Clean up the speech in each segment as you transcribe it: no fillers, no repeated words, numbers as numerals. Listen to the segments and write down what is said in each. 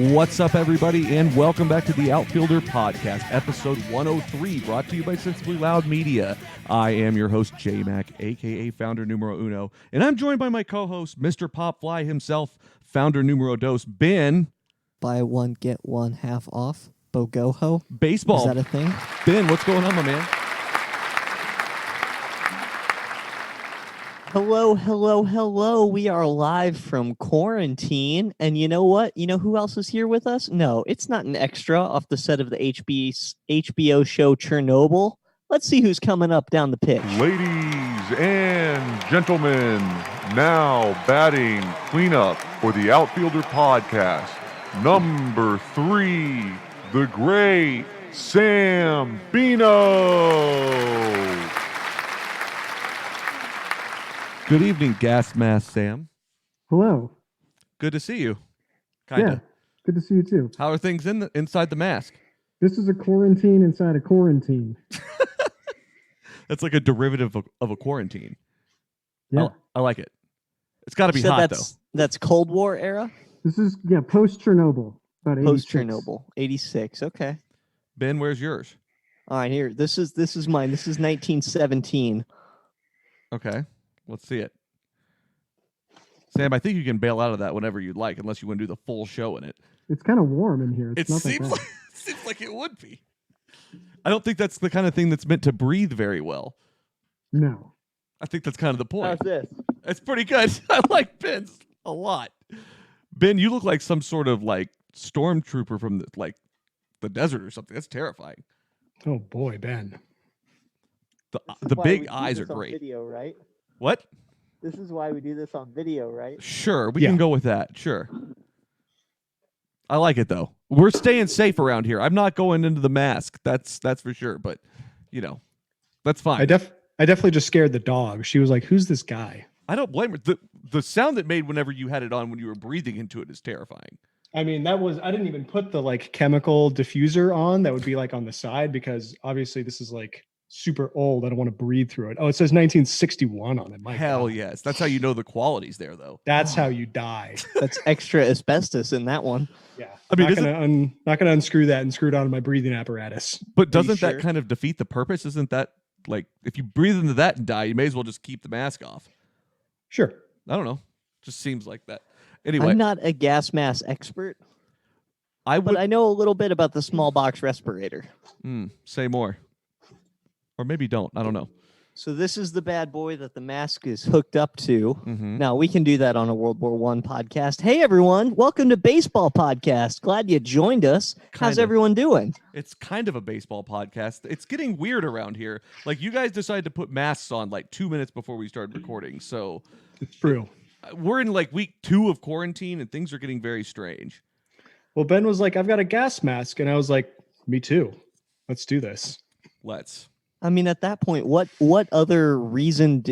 What's up, everybody, and welcome back to the Outfielder Podcast, episode 103, brought to you by Sensibly Loud Media. I am your host, J-Mac, a.k.a. Founder Numero Uno, and I'm joined by my co-host, Mr. Pop Fly himself, Founder Numero Dos, Ben. Buy one, get one half off. Bogoho. Baseball. Is that a thing? Ben, what's going on, my man? Hello. We are live from quarantine. And you know what? You know who else is here with us? No, it's not an extra off the set of the HBO show Chernobyl. Let's see who's coming up down the pitch. Ladies and gentlemen, now batting cleanup for the Outfielder Podcast, number 3, the Great Sambino. Good evening, Gas Mask Sam. Hello. Good to see you. Kinda. Yeah, good to see you too. How are things inside the mask? This is a quarantine inside a quarantine. That's like a derivative of a quarantine. Yeah. I like it. It's got to be So hot, though. that's Cold War era? This is, post Chernobyl. About 86. Post Chernobyl. 86. Okay. Ben, where's yours? All right, here. This is mine. This is 1917. Okay. Let's see it. Sam, I think you can bail out of that whenever you'd like, unless you want to do the full show in it. It's kind of warm in here. It seems like it would be. I don't think that's the kind of thing that's meant to breathe very well. No. I think that's kind of the point. How's this? It's pretty good. I like Ben's a lot. Ben, you look like some sort of like stormtrooper from the desert or something. That's terrifying. Oh boy, Ben. The big eyes are great. Video, right? What? This is why we do this on video, right? Sure, we can go with that. Sure. I like it though. We're staying safe around here. I'm not going into the mask. That's for sure. But that's fine. I definitely just scared the dog. She was like, "Who's this guy?" I don't blame her. The sound it made whenever you had it on when you were breathing into it is terrifying. I mean, I didn't even put the chemical diffuser on. That would be on the side because obviously this is super old. I don't want to breathe through it. Oh, it says 1961 on it. My Hell God. yes. That's how you know the quality's there, though. That's how you die. That's extra asbestos in that one. Yeah. I mean, not gonna unscrew that and screw it onto my breathing apparatus. But doesn't that sure? kind of defeat the purpose? Isn't that if you breathe into that and die, you may as well just keep the mask off? Sure. I don't know. Just seems like that. Anyway, I'm not a gas mask expert, I would but I know a little bit about the small box respirator. say more. Or maybe don't. I don't know. So this is the bad boy that the mask is hooked up to. Mm-hmm. Now, we can do that on a World War I podcast. Hey, everyone. Welcome to Baseball Podcast. Glad you joined us. How's Kinda. everyone doing? It's kind of a baseball podcast. It's getting weird around here. You guys decided to put masks on 2 minutes before we started recording. So It's true. we're in week 2 of quarantine and things are getting very strange. Well, Ben was like, "I've got a gas mask," and I was like, "Me too. Let's do this." Let's. I mean, at that point, what other reason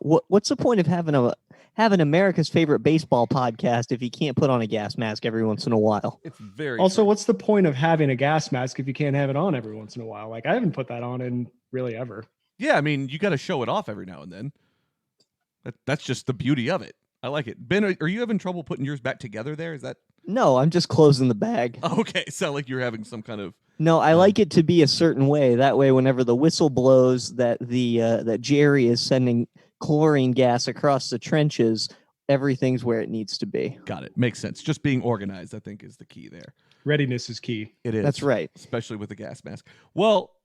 what's the point of having America's favorite baseball podcast if you can't put on a gas mask every once in a while? It's very Also, strange. what's the point of having a gas mask if you can't have it on every once in a while? I haven't put that on in really ever. Yeah, I mean, you got to show it off every now and then. That's just the beauty of it. I like it. Ben, are you having trouble putting yours back together there? Is that... No, I'm just closing the bag. Okay, sound like you're having some kind of... No, I like it to be a certain way. That way, whenever the whistle blows that that Jerry is sending chlorine gas across the trenches, everything's where it needs to be. Got it. Makes sense. Just being organized, I think, is the key there. Readiness is key. It is. That's right. Especially with the gas mask. Well,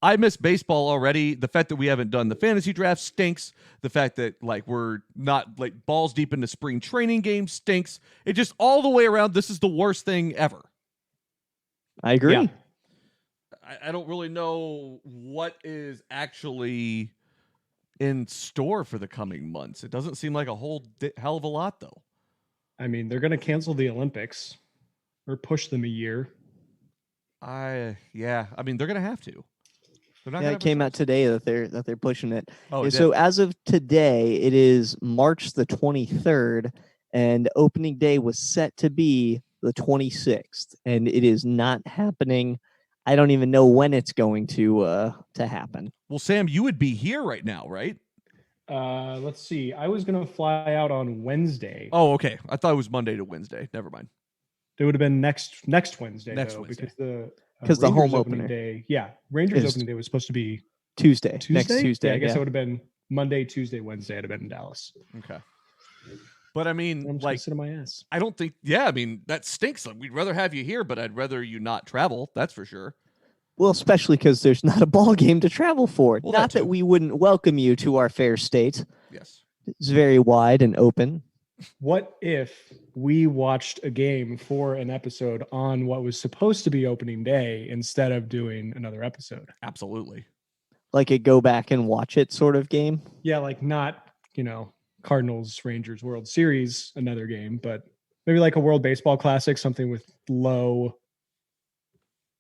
I miss baseball already. The fact that we haven't done the fantasy draft stinks. The fact that we're not balls deep into spring training games stinks. It just all the way around. This is the worst thing ever. I agree. Yeah. I don't really know what is actually in store for the coming months. It doesn't seem like a whole hell of a lot, though. I mean, they're going to cancel the Olympics or push them a year. I mean, they're going to have to. They're not Yeah, gonna it came have a out today that they're pushing it. Oh, it So did. as of today, it is March the 23rd, and opening day was set to be the 26th, and it is not happening. I don't even know when it's going to happen. Well, Sam, you would be here right now, right? Let's see. I was going to fly out on Wednesday. Oh, okay. I thought it was Monday to Wednesday. Never mind. It would have been next Wednesday, Next though, Wednesday. because the 'Cause the Rangers home opening opener day. Yeah, Rangers is opening day was supposed to be Tuesday. Tuesday. Next Tuesday. Yeah, I guess yeah. it would have been Monday, Tuesday, Wednesday. I'd have been in Dallas. Okay. But I mean, I'm just gonna sit on my ass. I don't think. Yeah, I mean that stinks. Like, we'd rather have you here, but I'd rather you not travel. That's for sure. Well, especially because there's not a ball game to travel for. Well, not that that too. we wouldn't welcome you to our fair state. Yes. It's very wide and open. What if we watched a game for an episode on what was supposed to be opening day instead of doing another episode? Absolutely. Like a go back and watch it sort of game. Yeah, like not, Cardinals Rangers World Series, another game, but maybe like a World Baseball Classic, something with low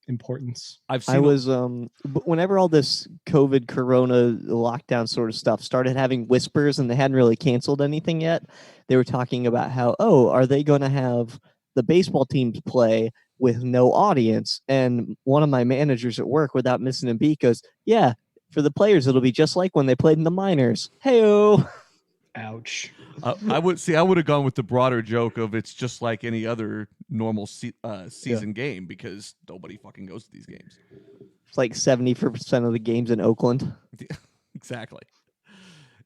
importance. I've seen. I was whenever all this COVID corona lockdown sort of stuff started having whispers and they hadn't really canceled anything yet, they were talking about how, are they going to have the baseball teams play with no audience? And one of my managers at work, without missing a beat, goes, yeah, for the players it'll be just like when they played in the minors. Hey-o. Ouch. I would have gone with the broader joke of it's just like any other normal season game because nobody fucking goes to these games. It's like 70% of the games in Oakland. Exactly.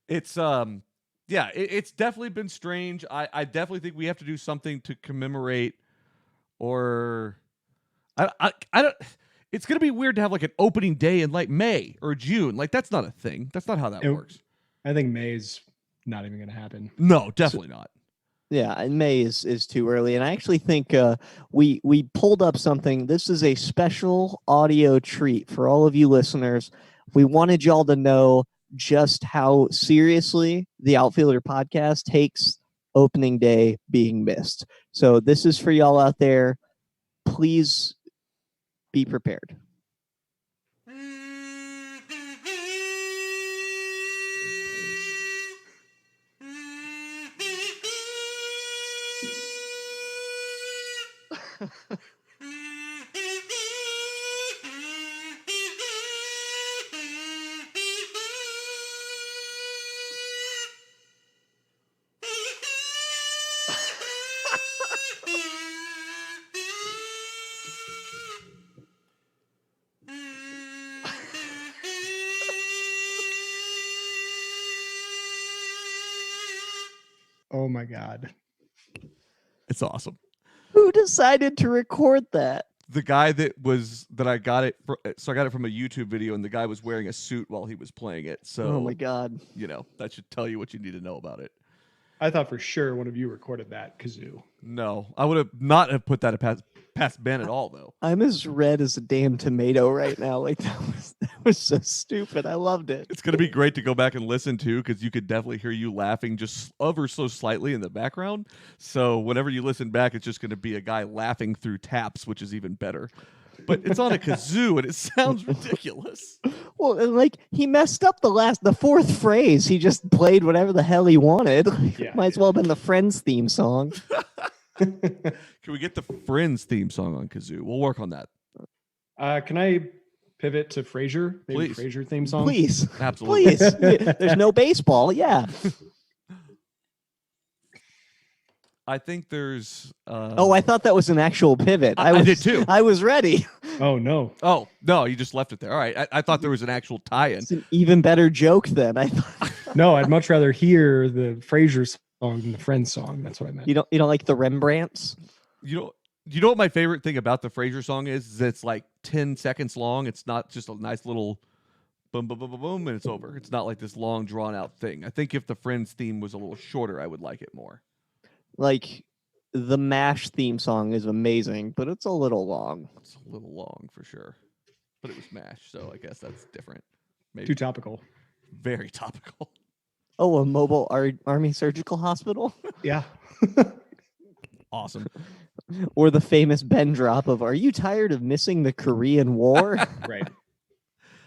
It's it's definitely been strange. I definitely think we have to do something to commemorate, or I don't. It's gonna be weird to have like an opening day in like May or June. Like that's not a thing. That's not how that works. I think May's not even going to happen. No, definitely not. Yeah, and May is too early. And I actually think we pulled up something. This is a special audio treat for all of you listeners. We wanted y'all to know just how seriously the Outfielder podcast takes opening day being missed. So this is for y'all out there. Please be prepared. Oh my God. It's awesome. Who decided to record that? The guy that I got it so I got it from a YouTube video, and the guy was wearing a suit while he was playing it. So Oh my God. That should tell you what you need to know about it. I thought for sure one of you recorded that kazoo. No, I would have not have put that past Ben at all, though. I'm as red as a damn tomato right now. Like that was so stupid. I loved it. It's gonna be great to go back and listen to because you could definitely hear you laughing just ever so slightly in the background. So whenever you listen back, it's just gonna be a guy laughing through taps, which is even better. But it's on a kazoo and it sounds ridiculous. Well, and like he messed up the fourth phrase. He just played whatever the hell he wanted. Yeah, Might as well have been the Friends theme song. Can we get the Friends theme song on kazoo? We'll work on that. Can I pivot to Frasier? Maybe Please. Frasier theme song? Please. Absolutely. Please. There's no baseball. Yeah. I think there's. I thought that was an actual pivot. I did too. I was ready. Oh, no. Oh no, you just left it there. All right, I thought there was an actual tie-in. It's an even better joke then. I thought. No, I'd much rather hear the Frasier song than the Friends song. That's what I meant. You don't like the Rembrandts? You know what my favorite thing about the Frasier song is it's like 10 seconds long. It's not just a nice little boom, boom, boom, boom, boom, and it's over. It's not like this long, drawn-out thing. I think if the Friends theme was a little shorter, I would like it more. Like the MASH theme song is amazing, but it's a little long. It's a little long for sure, but it was MASH, so I guess that's different. Maybe Too topical. very topical. Oh, a mobile army surgical hospital? Yeah. Awesome. Or the famous Ben drop of, "Are you tired of missing the Korean War?" Right.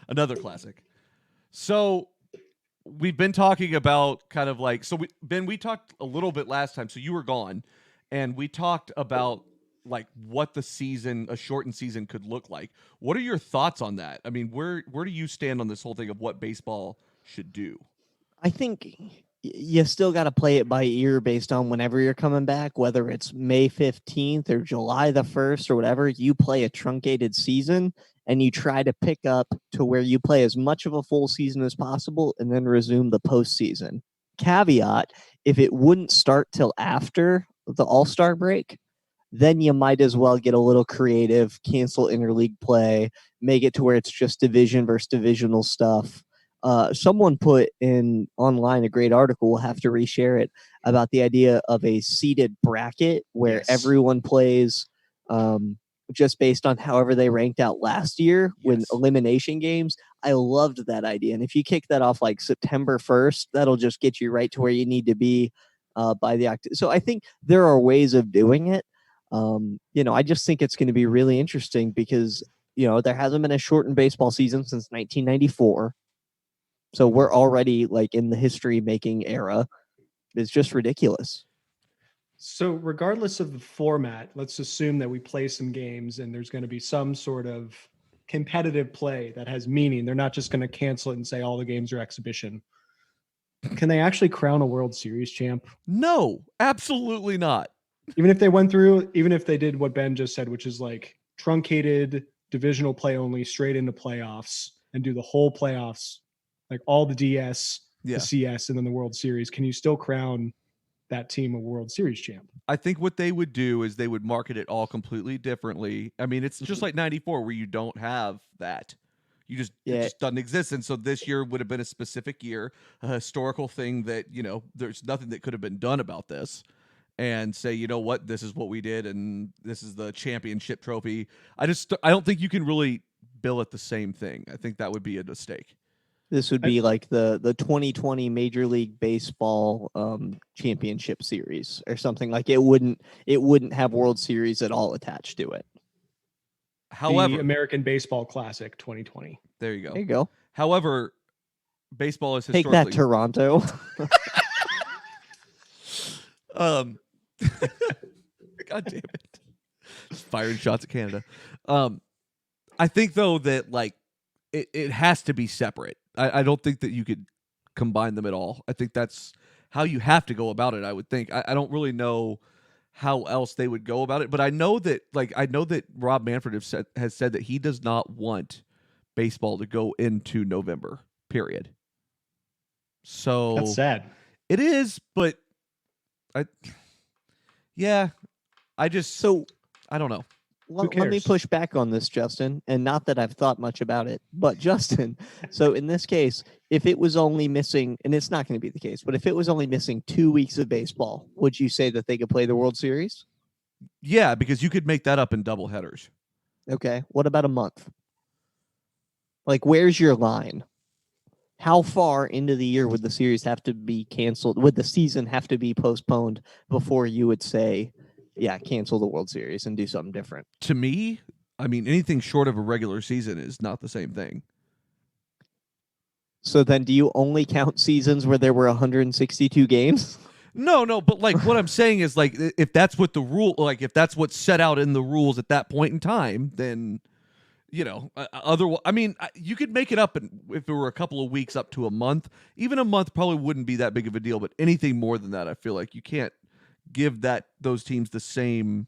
Another classic. So we've been talking about kind of like, Ben, we talked a little bit last time, so you were gone, and we talked about like what a shortened season could look like. What are your thoughts on that? I mean, where do you stand on this whole thing of what baseball should do? I think you still got to play it by ear based on whenever you're coming back, whether it's May 15th or July the 1st or whatever. You play a truncated season and you try to pick up to where you play as much of a full season as possible and then resume the postseason. Caveat, if it wouldn't start till after the All-Star break, then you might as well get a little creative, cancel interleague play, make it to where it's just division versus divisional stuff. Someone put in online a great article, we'll have to reshare it, about the idea of a seeded bracket where Yes. everyone plays just based on however they ranked out last year when Yes. elimination games. I loved that idea. And if you kick that off like September 1st, that'll just get you right to where you need to be by the October. So I think there are ways of doing it. I just think it's going to be really interesting because, there hasn't been a shortened baseball season since 1994. So we're already like in the history making era. It's just ridiculous. So regardless of the format, let's assume that we play some games and there's going to be some sort of competitive play that has meaning. They're not just going to cancel it and say all the games are exhibition. Can they actually crown a World Series champ? No, absolutely not. Even if they went through, even if they did what Ben just said, which is like truncated divisional play only straight into playoffs and do the whole playoffs, like all the DS, Yeah. the CS, and then the World Series, can you still crown that team a World Series champ? I think what they would do is they would market it all completely differently. I mean, it's just like 94 where you don't have that. It just doesn't exist. And so this year would have been a specific year, a historical thing that, there's nothing that could have been done about this. And say, you know what, this is what we did, and this is the championship trophy. I don't think you can really bill it the same thing. I think that would be a mistake. This would be like the 2020 Major League Baseball championship series or something. Like it wouldn't have World Series at all attached to it. However, the American Baseball Classic 2020. There you go. There you go. However, baseball is Take historically that, Toronto. God damn it. Just firing shots at Canada. I think though that like it has to be separate. I don't think that you could combine them at all. I think that's how you have to go about it, I would think. I don't really know how else they would go about it, but I know that Rob Manfred has said that he does not want baseball to go into November, period. So That's sad. It is, but I don't know. Let me push back on this, Justin, and not that I've thought much about it, but Justin, so in this case, if it was only missing, and it's not going to be the case, but if it was only missing 2 weeks of baseball, would you say that they could play the World Series? Yeah, because you could make that up in double headers. Okay. What about a month? Like, where's your line? How far into the year would the series have to be canceled? Would the season have to be postponed before you would say, yeah, cancel the World Series and do something different? To me, I mean, anything short of a regular season is not the same thing. So then do you only count seasons where there were 162 games? No, but like what I'm saying is like if that's what the rule, like if that's what's set out in the rules at that point in time, then otherwise, I mean, you could make it up if it were a couple of weeks up to a month. Even a month probably wouldn't be that big of a deal, but anything more than that, I feel like you can't give those teams the same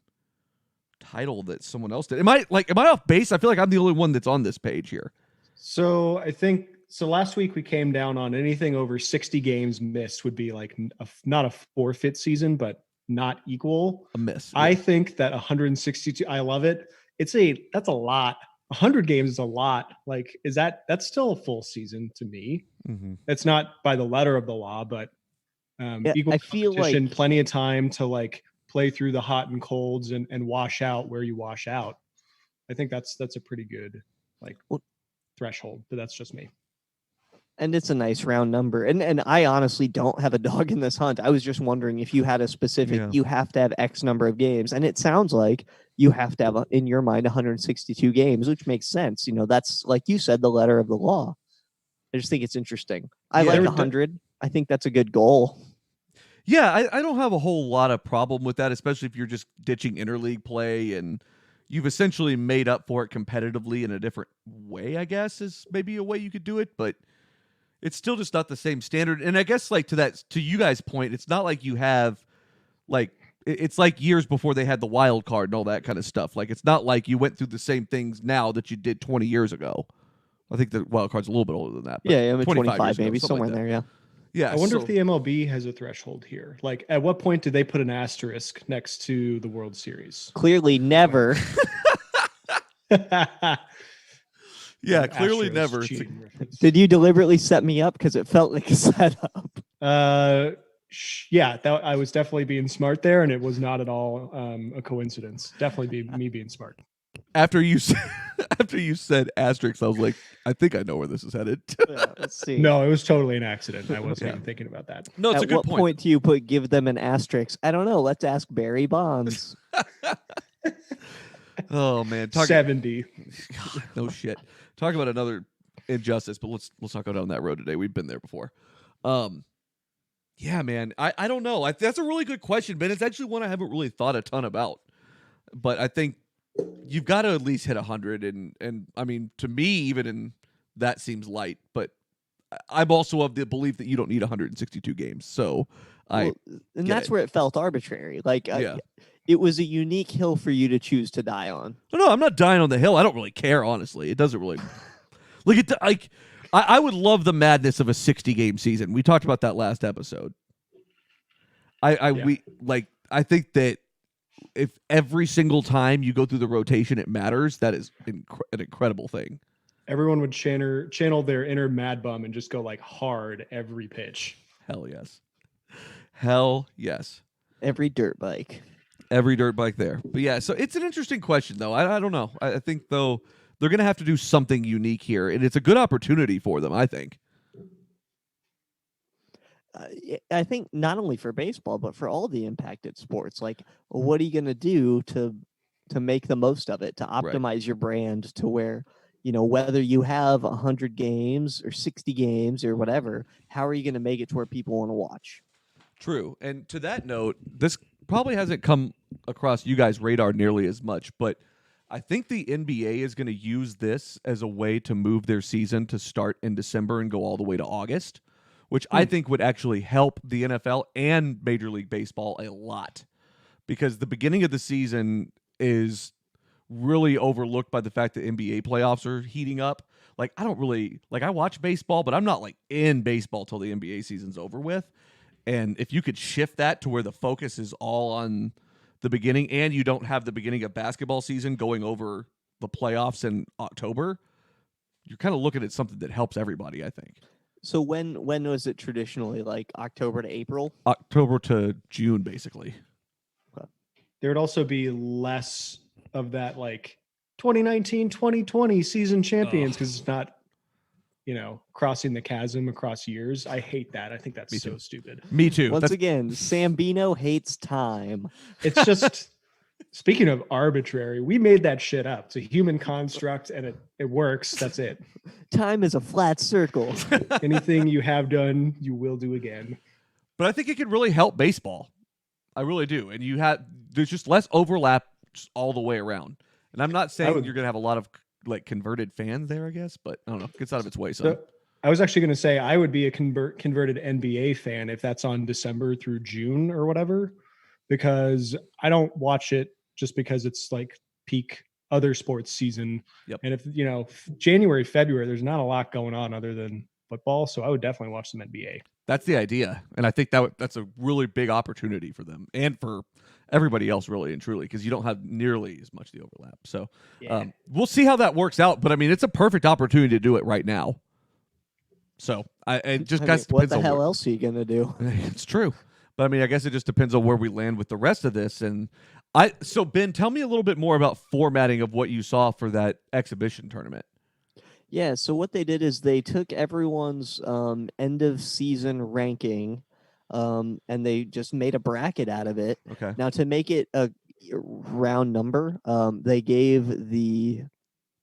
title that someone else did. Am I off base? I feel like I'm the only one that's on this page here. So I think last week we came down on anything over 60 games missed would be like not a forfeit season, but not equal. A miss. I think that 162, I love it. That's a lot. 100 games is a lot. Like, that's still a full season to me. Mm-hmm. It's not by the letter of the law, but equal I feel competition, like plenty of time to like play through the hot and colds and wash out where you wash out. I think that's a pretty good threshold, but that's just me. And it's a nice round number. And I honestly don't have a dog in this hunt. I was just wondering if you had a specific, you have to have X number of games. And it sounds like you have to have, in your mind, 162 games, which makes sense. That's, like you said, the letter of the law. I just think it's interesting. I like 100. I think that's a good goal. Yeah, I don't have a whole lot of problem with that, especially if you're just ditching interleague play and you've essentially made up for it competitively in a different way, I guess, is maybe a way you could do it. But it's still just not the same standard. And I guess like to you guys' point, it's not like you have like it's like years before they had the wild card and all that kind of stuff. Like it's not like you went through the same things now that you did 20 years ago. I think the wild card's a little bit older than that. But Yeah, I mean, 25 25 years maybe, ago, somewhere like in there, yeah. Yeah. I wonder if the MLB has a threshold here. Like, at what point did they put an asterisk next to the World Series? Clearly never. Yeah, clearly Astros never. cheating reference. Did you deliberately set me up? Because it felt like a setup. Yeah, I was definitely being smart there, and it was not at all a coincidence. Definitely me being smart. After you said asterisk, I was like, I think I know where this is headed. Yeah, let's see. No, it was totally an accident. I wasn't even thinking about that. No, it's At a good what point do you give them an asterisk? I don't know. Let's ask Barry Bonds. Oh man, 70. No shit. Talk about another injustice, but let's not go down that road today. We've been there before. Yeah, man. I don't know. That's a really good question, Ben. It's actually one I haven't really thought a ton about. But I think you've got to at least hit 100, and I mean, to me, even in that seems light. But I'm also of the belief that you don't need 162 games. So And that's where it felt arbitrary. Like, it was a unique hill for you to choose to die on. No, I'm not dying on the hill. I don't really care, honestly. It doesn't really I would love the madness of a 60-game season. We talked about that last episode. I think that if every single time you go through the rotation it matters, that is an incredible thing. Everyone would channel their inner mad bum and just go like hard every pitch. Hell yes. Hell yes. Every dirt bike. Every dirt bike there. But yeah, so it's an interesting question, though. I don't know. I think, though, they're going to have to do something unique here, and it's a good opportunity for them, I think. I think not only for baseball, but for all the impacted sports. Like, what are you going to do to make the most of it, to optimize your brand to where, whether you have 100 games or 60 games or whatever, how are you going to make it to where people want to watch? True. And to that note, this probably hasn't come across you guys' radar nearly as much, but I think the NBA is going to use this as a way to move their season to start in December and go all the way to August, which I think would actually help the NFL and Major League Baseball a lot, because the beginning of the season is really overlooked by the fact that NBA playoffs are heating up. Like, I don't really, I watch baseball, but I'm not in baseball till the NBA season's over with. And if you could shift that to where the focus is all on the beginning, and you don't have the beginning of basketball season going over the playoffs in October, you're kind of looking at something that helps everybody, I think. So when was it traditionally, like October to April? October to June, basically. There would also be less of that 2019-2020 season champions, because it's not crossing the chasm across years. I hate that. I think that's so stupid. Me too. Once again, Sambino hates time. It's just, speaking of arbitrary, we made that shit up. It's a human construct, and it works. That's it. Time is a flat circle. Anything you have done, you will do again. But I think it could really help baseball. I really do. And there's just less overlap all the way around. And I'm not saying you're going to have a lot of converted fans there, I guess, but I don't know. It gets out of its way. So I was actually going to say I would be a converted NBA fan if that's on December through June or whatever, because I don't watch it just because it's peak other sports season. Yep. And if January, February, there's not a lot going on other than football, so I would definitely watch some NBA. That's the idea, and I think that's a really big opportunity for them and for everybody else, really and truly, because you don't have nearly as much the overlap. So we'll see how that works out. But I mean, it's a perfect opportunity to do it right now. So what the hell else are you gonna do? It's true, but I mean, I guess it just depends on where we land with the rest of this. And so Ben, tell me a little bit more about formatting of what you saw for that exhibition tournament. Yeah, so what they did is they took everyone's end of season ranking, and they just made a bracket out of it. Okay. Now, to make it a round number, they gave the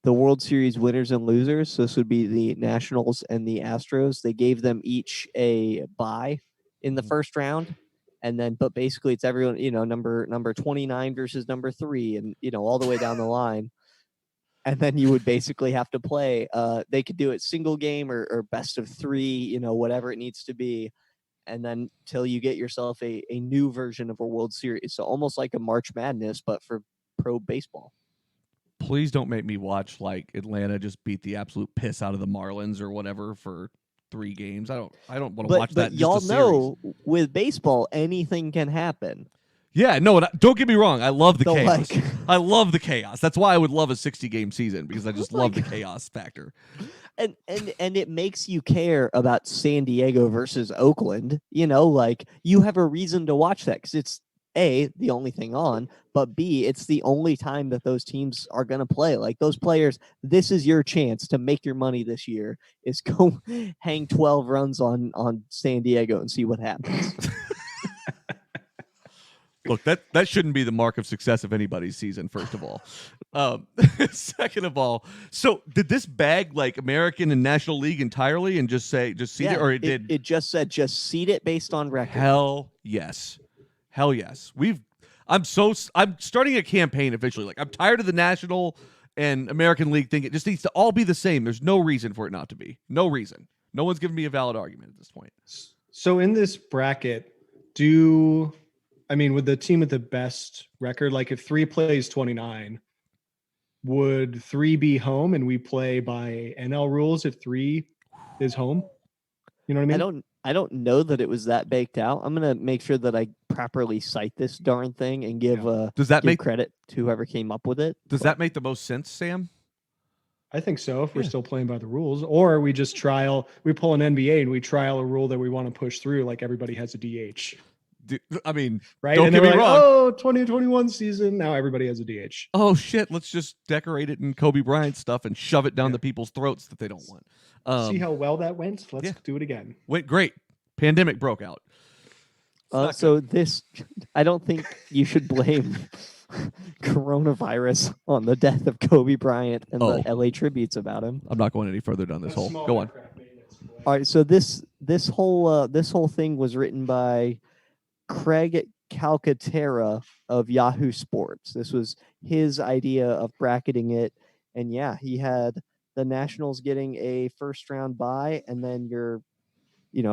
World Series winners and losers. So this would be the Nationals and the Astros. They gave them each a bye in the first round, but basically it's everyone, number 29 versus number 3, and all the way down the line. and then you would basically have to play. They could do it single game or best of 3, whatever it needs to be, and then till you get yourself a new version of a World Series. So almost like a March Madness, but for pro baseball. Please don't make me watch like Atlanta just beat the absolute piss out of the Marlins or whatever for 3 games. I don't want to watch that. But y'all know with baseball, anything can happen. Yeah, no, don't get me wrong. I love the So, chaos. like- I love the chaos. That's why I would love a 60-game season, because I just love the chaos factor. And it makes you care about San Diego versus Oakland. Like you have a reason to watch that because it's A, the only thing on, but B, it's the only time that those teams are going to play. Like those players, this is your chance to make your money this year, is go hang 12 runs on San Diego and see what happens. Look, that shouldn't be the mark of success of anybody's season, first of all. Second of all, so did this bag like American and National League entirely and just seed it, or it did? It just said just seed it based on record. Hell yes. Hell yes. I'm starting a campaign officially. Like, I'm tired of the National and American League thing. It just needs to all be the same. There's no reason for it not to be. No reason. No one's giving me a valid argument at this point. So in this bracket, with the team with the best record, like if 3 plays 29, would 3 be home and we play by NL rules if 3 is home? You know what I mean? I don't know that it was that baked out. I'm gonna make sure that I properly cite this darn thing and give give credit to whoever came up with it. Does that make the most sense, Sam? I think so. If we're still playing by the rules, or we just we pull an NBA and we trial a rule that we want to push through, like everybody has a DH. I mean, right? Don't and get me like, wrong. Oh, 2021 season. Now everybody has a DH. Oh shit! Let's just decorate it in Kobe Bryant stuff and shove it down the people's throats that they don't want. See how well that went? Let's do it again. Went great. Pandemic broke out. So this, I don't think you should blame coronavirus on the death of Kobe Bryant and the LA tributes about him. I'm not going any further down this hole. Go on. All right. So this whole thing was written by Craig Calcaterra of Yahoo Sports. This was his idea of bracketing it, and he had the Nationals getting a first round bye, and then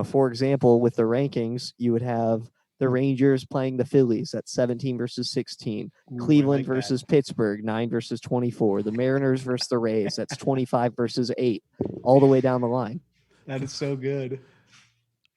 for example, with the rankings, you would have the Rangers playing the Phillies at 17 versus 16, Cleveland versus Pittsburgh 9 versus 24, the Mariners versus the Rays, that's 25 versus 8, all the way down the line. That is so good.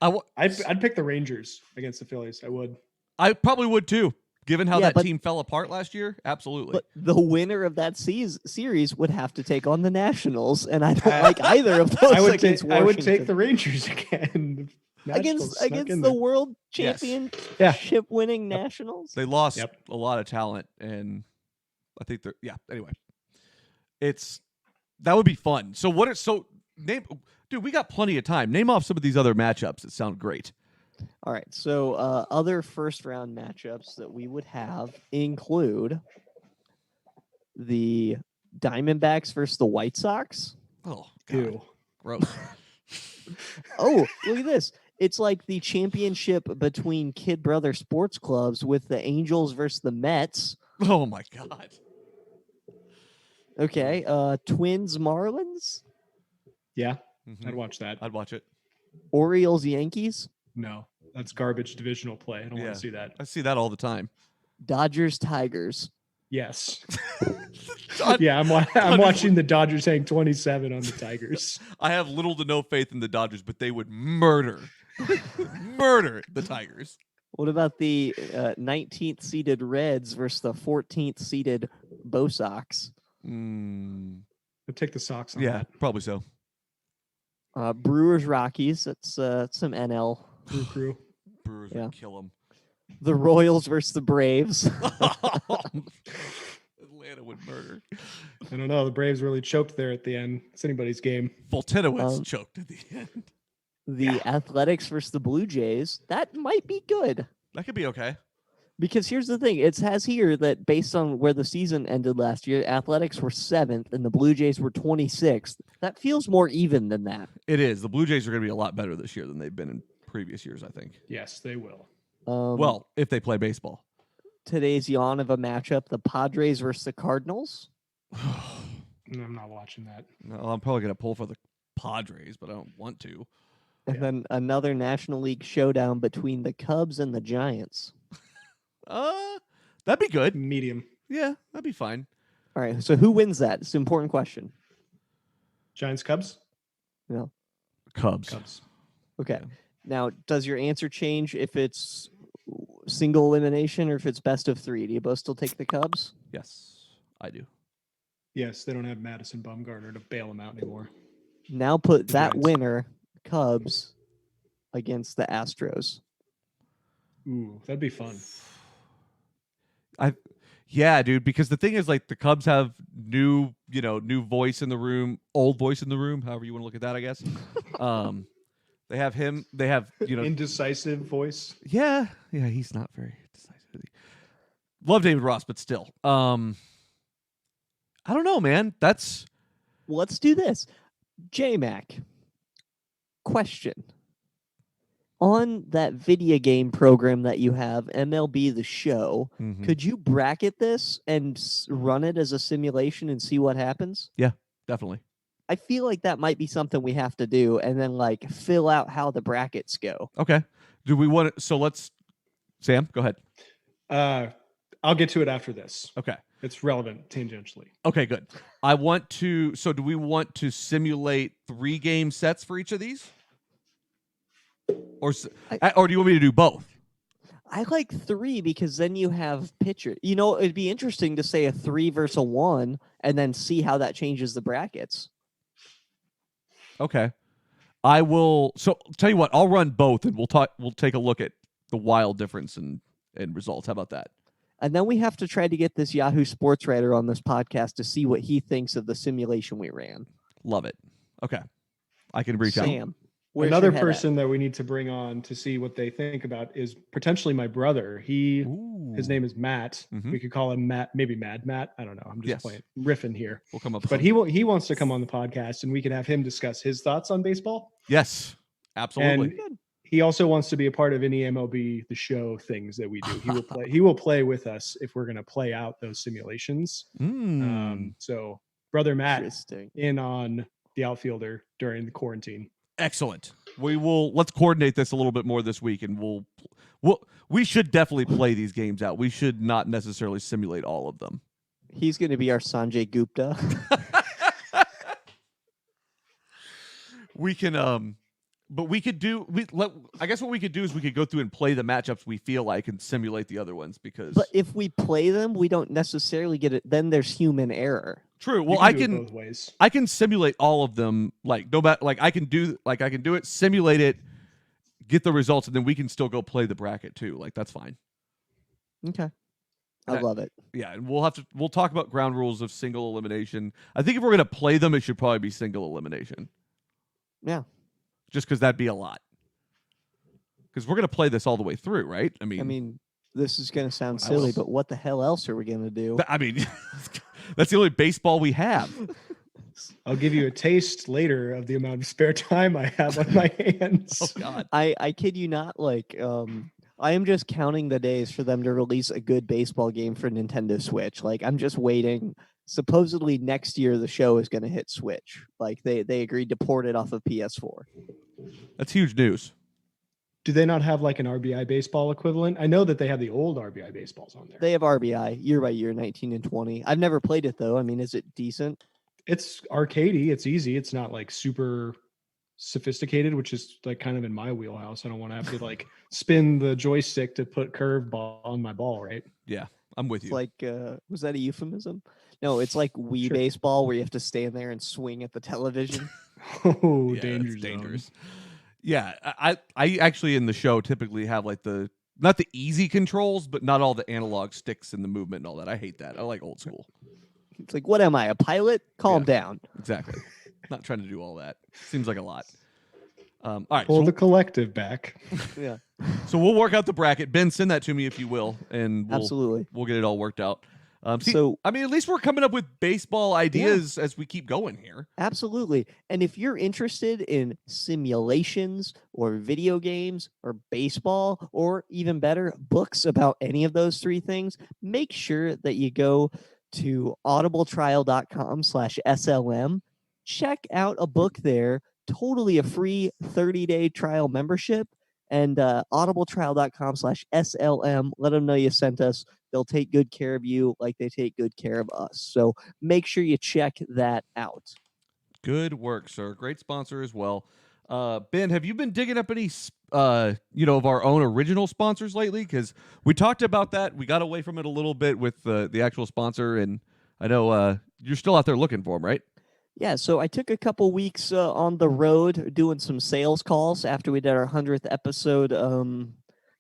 I'd pick the Rangers against the Phillies. I would. I probably would too, given how that team fell apart last year. Absolutely. But the winner of that series would have to take on the Nationals, and I don't like either of those. I would take the Rangers again. against the world championship winning Nationals. They lost a lot of talent, and I think they're Anyway, that would be fun. So dude, we got plenty of time. Name off some of these other matchups that sound great. All right, so other first-round matchups that we would have include the Diamondbacks versus the White Sox. Oh, God. Gross. Oh, look at this. It's like the championship between Kid Brother sports clubs with the Angels versus the Mets. Oh, my God. Okay, Twins Marlins. Yeah, I'd watch that. I'd watch it. Orioles Yankees. No, that's garbage divisional play. I don't want to see that. I see that all the time. Dodgers Tigers. Yes. I'm watching the Dodgers hang 27 on the Tigers. I have little to no faith in the Dodgers, but they would murder the Tigers. What about the 19th seeded Reds versus the 14th seeded Bo Sox? I'd take the Sox on that. Probably so. Brewers Rockies. That's some NL. Crew. Brewers would kill them. The Royals versus the Braves. Atlanta would murder. I don't know. The Braves really choked there at the end. It's anybody's game. Voltenowitz choked at the end. The Athletics versus the Blue Jays. That might be good. That could be okay. Because here's the thing. It says here that based on where the season ended last year, Athletics were 7th and the Blue Jays were 26th. That feels more even than that. It is. The Blue Jays are going to be a lot better this year than they've been in previous years, I think. Yes, they will. Well, if they play baseball. Today's yawn of a matchup, the Padres versus the Cardinals. I'm not watching that. No, I'm probably gonna pull for the Padres, but I don't want to. And Yeah. then another National League showdown between the Cubs and the Giants. That'd be good. Medium. Yeah, that'd be fine. All right, so who wins that? It's an important question. Giants, Cubs. Cubs. Cubs. Okay. Yeah. Now, does your answer change if it's single elimination or if it's best of 3? Do you both still take the Cubs? Yes, I do. Yes, they don't have Madison Bumgarner to bail them out anymore. Now put that Giants. winner, Cubs, against the Astros. Ooh, that'd be fun. Yeah, dude, because the thing is, like, the Cubs have new voice in the room, old voice in the room, however you want to look at that, I guess. They have him. They have, Indecisive voice. yeah, he's not very decisive. Love David Ross, but still. I don't know, man. That's Let's do this. J-Mac, question. On that video game program that you have, MLB The Show, Mhm. could you bracket this and run it as a simulation and see what happens? definitely. I feel like that might be something we have to do, and then like fill out how the brackets go. Okay. Do we want to? So let's. Sam, go ahead. I'll get to it after this. Okay. It's relevant tangentially. Okay, good. I want to. So, do we want to simulate 3 game sets for each of these, or do you want me to do both? I like 3 because then you have pitcher. It'd be interesting to say a 3 versus a 1, and then see how that changes the brackets. Okay. I will. So, tell you what. I'll run both, and we'll talk. We'll take a look at the wild difference in results. How about that? And then we have to try to get this Yahoo Sports writer on this podcast to see what he thinks of the simulation we ran. Love it. Okay. I can reach out. Sam, where's Another your head at? person that we need to bring on to see what they think about is potentially my brother. His name is Matt. Mhm. We could call him Matt, maybe Mad Matt. I don't know. I'm just Yes. playing riffing here. We'll come up with But something. he wants to come on the podcast and we can have him discuss his thoughts on baseball. Yes. Absolutely. And he also wants to be a part of any MLB The Show things that we do. He will play with us if we're going to play out those simulations. So brother Matt Interesting. in on the Outfielder during the quarantine. Excellent. Let's coordinate this a little bit more this week, and we should definitely play these games out. We should not necessarily simulate all of them. He's going to be our Sanjay Gupta. We can but we could do I guess what we could do is we could go through and play the matchups we feel like and simulate the other ones because But if we play them, we don't necessarily get it. Then there's human error. true. You Well, do it both ways. I can simulate all of them like no matter I can do it, simulate it, get the results, and then we can still go play the bracket too. Like that's fine. Okay. I Right. love it. Yeah, and we'll talk about ground rules of single elimination. I think if we're gonna play them, it should probably be single elimination. Yeah. Just because that'd be a lot. Because we're gonna play this all the way through, right? I mean, This is going to sound What silly, else? but what the hell else are we going to do? that's the only baseball we have. I'll give you a taste later of the amount of spare time I have on my hands. Oh God. I kid you not. Like, I am just counting the days for them to release a good baseball game for Nintendo Switch. Like, I'm just waiting. Supposedly next year the show is going to hit Switch. Like they agreed to port it off of PS4. That's huge news. Do they not have like an RBI baseball equivalent? I know that they have the old RBI baseballs on there. They have RBI year by year, 19 and 20. I've never played it though. I mean, is it decent? It's arcadey. It's easy. It's not like super sophisticated, which is like kind of in my wheelhouse. I don't want to have to like spin the joystick to put curveball on my ball, right? Yeah, I'm with It's you. like, was that a euphemism? No, it's like Wii Sure. baseball where you have to stand there and swing at the television. Oh, Yeah, danger that's zone. dangerous. Yeah, I actually in the show typically have like not the easy controls, but not all the analog sticks and the movement and all that. I hate that. I like old school. It's like, what am I, a pilot? Calm down. Exactly. Not trying to do all that. Seems like a lot. All right. Pull So, the collective back. Yeah, so we'll work out the bracket. Ben, send that to me if you will, and absolutely. we'll get it all worked out. So- I mean, at least we're coming up with baseball ideas as we keep going here. Absolutely. And if you're interested in simulations or video games or baseball, or even better, books about any of those 3 things, make sure that you go to audibletrial.com/SLM. Check out a book there, totally a free 30-day trial membership. And audibletrial.com/SLM. Let them know you sent us. They'll take good care of you like they take good care of us. So make sure you check that out. Good work, sir. Great sponsor as well. Ben, have you been digging up any, of our own original sponsors lately? Because we talked about that. We got away from it a little bit with the actual sponsor, and I know you're still out there looking for them, right? Yeah, so I took a couple weeks on the road doing some sales calls after we did our 100th episode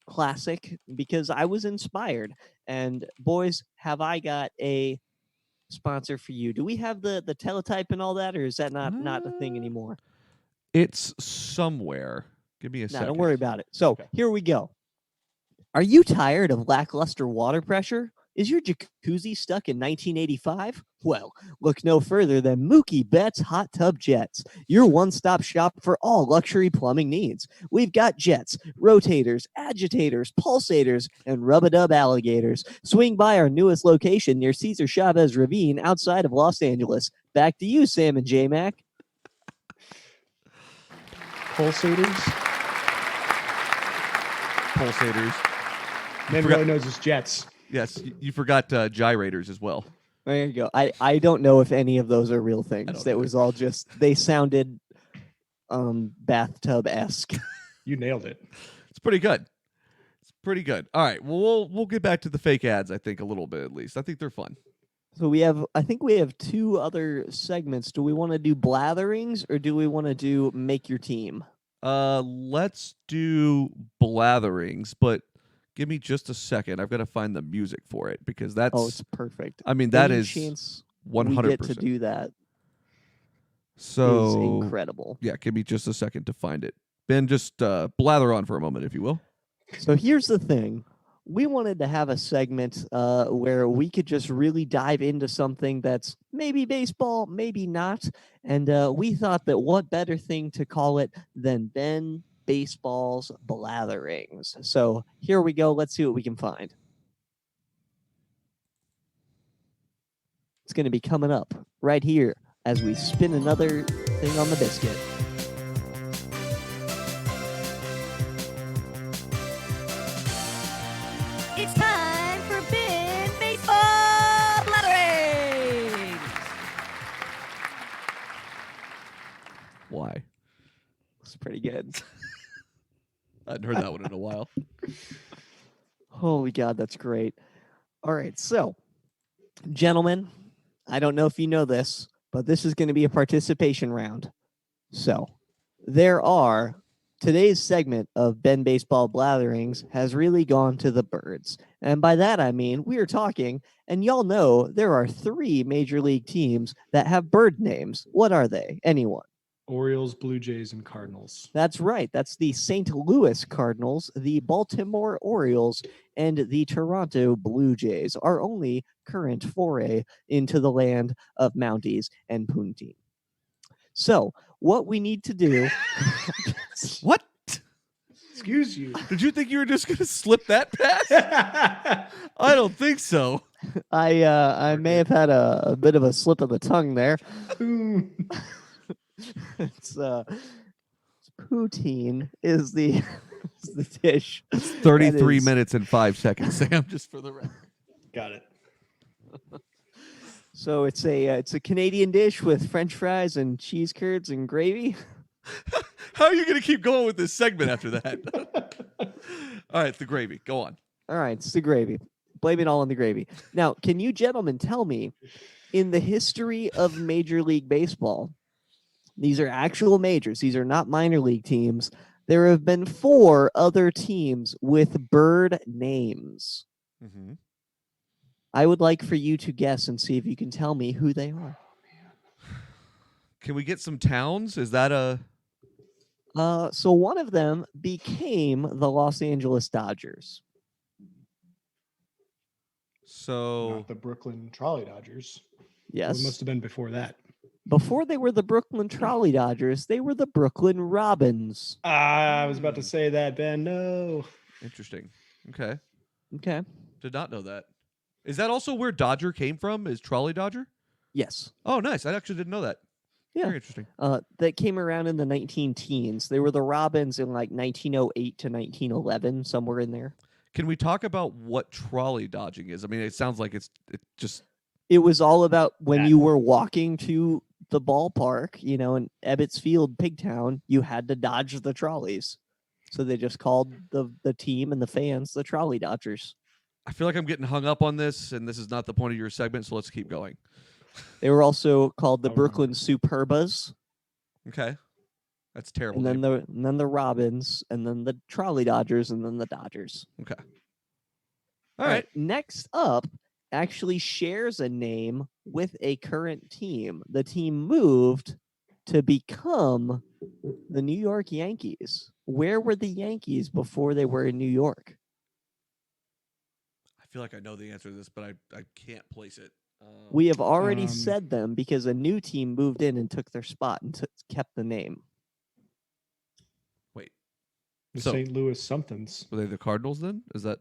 classic because I was inspired. And boys, have I got a sponsor for you. Do we have the teletype and all that, or is that not a thing anymore? It's somewhere. Give me a second. Don't worry about it. So Okay. Here we go. Are you tired of lackluster water pressure? Is your jacuzzi stuck in 1985? Well, look no further than Mookie Betts Hot Tub Jets, your one-stop shop for all luxury plumbing needs. We've got jets, rotators, agitators, pulsators, and rub-a-dub alligators. Swing by our newest location near Cesar Chavez Ravine outside of Los Angeles. Back to you, Sam and J-Mac. Pulsators. Man really knows his jets. Yes, you forgot gyrators as well. There you go. I don't know if any of those are real things. That was all just, they sounded bathtub-esque. You nailed it. It's pretty good. All right, well, we'll get back to the fake ads, I think, a little bit at least. I think they're fun. So I think we have two other segments. Do we want to do blatherings or do we want to do make your team? Let's do blatherings, but give me just a second. I've got to find the music for it because that's... Oh, it's perfect. I mean, that Any is chance 100%. we get to do that so is incredible. Yeah, give me just a second to find it. Ben, just blather on for a moment, if you will. So here's the thing. We wanted to have a segment where we could just really dive into something that's maybe baseball, maybe not. And we thought that what better thing to call it than Ben Baseball's Blatherings. So here we go. Let's see what we can find. It's going to be coming up right here as we spin another thing on the biscuit. It's time for Ben Baseball Blathering! Why? It's pretty good. I hadn't heard that one in a while. Holy God, that's great. All right, so, gentlemen, I don't know if you know this, but this is going to be a participation round. So, today's segment of Ben Baseball Blatherings has really gone to the birds. And by that, I mean, we are talking, and y'all know there are 3 major league teams that have bird names. What are they? Anyone? Orioles, Blue Jays, and Cardinals. That's right. That's the St. Louis Cardinals, the Baltimore Orioles, and the Toronto Blue Jays, our only current foray into the land of Mounties and Punteen. So, what we need to do... What? Excuse you. Did you think you were just going to slip that past? I don't think so. I may have had a bit of a slip of the tongue there. It's poutine is the dish. 33 minutes and 5 seconds, Sam, just for the record. Got it. So it's a Canadian dish with French fries and cheese curds and gravy. How are you going to keep going with this segment after that? All right, the gravy. Go on. All right, it's the gravy. Blame it all on the gravy. Now, can you gentlemen tell me, in the history of Major League Baseball, these are actual majors, these are not minor league teams, there have been 4 other teams with bird names. Mm-hmm. I would like for you to guess and see if you can tell me who they are. Can we get some towns? Is that a... So one of them became the Los Angeles Dodgers. So... Not the Brooklyn Trolley Dodgers. Yes. It must have been before that. Before they were the Brooklyn Trolley Dodgers, they were the Brooklyn Robins. I was about to say that, Ben. No. Interesting. Okay. Okay. Did not know that. Is that also where Dodger came from? Is Trolley Dodger? Yes. Oh, nice. I actually didn't know that. Yeah. Very interesting. That came around in the 19-teens. They were the Robins in like 1908 to 1911, somewhere in there. Can we talk about what trolley dodging is? I mean, it sounds like it just It was all about when That. you were walking to the ballpark, in Ebbets Field, Pigtown, you had to dodge the trolleys. So they just called the team and the fans the Trolley Dodgers. I feel like I'm getting hung up on this, and this is not the point of your segment, so let's keep going. They were also called the Oh, Brooklyn Superbas, Okay. That's terrible. and then name. the Robins, and then the Trolley Dodgers, and then the Dodgers. Okay. All right. Next up actually shares a name with a current team. The team moved to become the New York Yankees. Where were the Yankees before they were in New York? I feel like I know the answer to this, but I can't place it. We have already Um, said them because a new team moved in and took their spot and kept the name. Wait. The So- St. Louis somethings. Were they the Cardinals then? Is that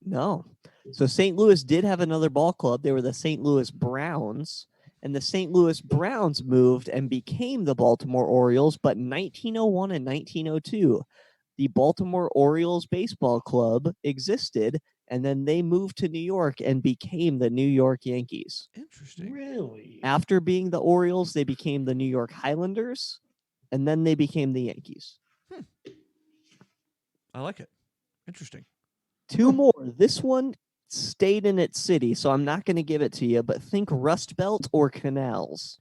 No. So St. Louis did have another ball club. They were the St. Louis Browns. And the St. Louis Browns moved and became the Baltimore Orioles. But in 1901 and 1902, the Baltimore Orioles Baseball Club existed. And then they moved to New York and became the New York Yankees. interesting? Really? After being the Orioles, they became the New York Highlanders. And then they became the Yankees. I like it. Interesting. Two more. This one stayed in its city, so I'm not going to give it to you, but think Rust Belt or Canals.